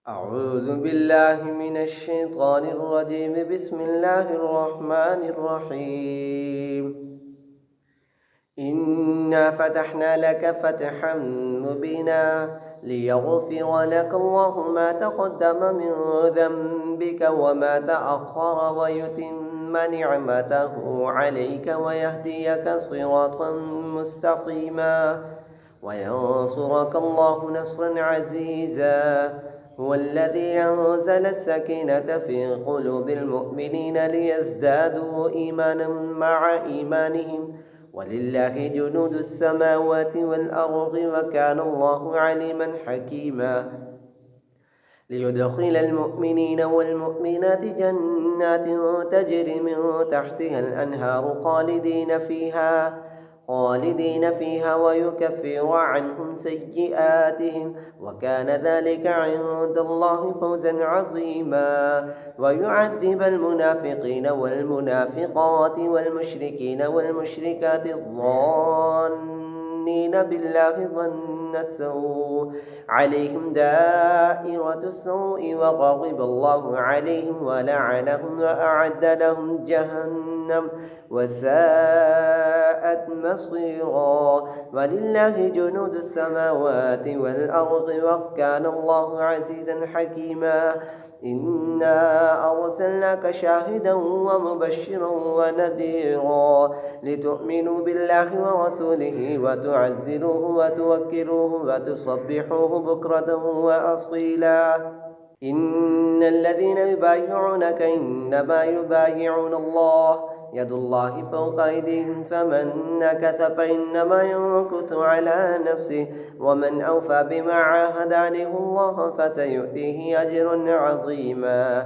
أعوذ بالله من الشيطان الرجيم. بسم الله الرحمن الرحيم. إنا فتحنا لك فتحا مبينا ليغفر لك الله ما تقدم من ذنبك وما تأخر ويتم نعمته عليك ويهديك صراطا مستقيما وينصرك الله نصرا عزيزا. هو الذي أنزل السكينة في قلوب المؤمنين ليزدادوا إيمانا مع إيمانهم ولله جنود السماوات والأرض وكان الله عليما حكيما. ليدخل المؤمنين والمؤمنات جنات تجري من تحتها الأنهار خالدين فيها ويكفر عنهم سيئاتهم وكان ذلك عند الله فوزا عظيما. ويعذب المنافقين والمنافقات والمشركين والمشركات الظانين بالله ظن السوء عليهم دائرة السوء وغضب الله عليهم ولعنهم وأعد لهم جهنم وساءت مصيرا. ولله جنود السماوات والأرض وكان الله عزيزا حكيما. إنا أرسلناك شاهدا ومبشرا ونذيرا لتؤمنوا بالله ورسوله وتعزروه وتوكروه وتصبحوه بكرة وأصيلا. إن الذين يبايعونك إنما يبايعون الله يد الله فوق أيديهم فمن نكث فإنما ينكث على نفسه ومن أوفى بما عاهد عليه الله فسيؤتيه أجرا عظيما.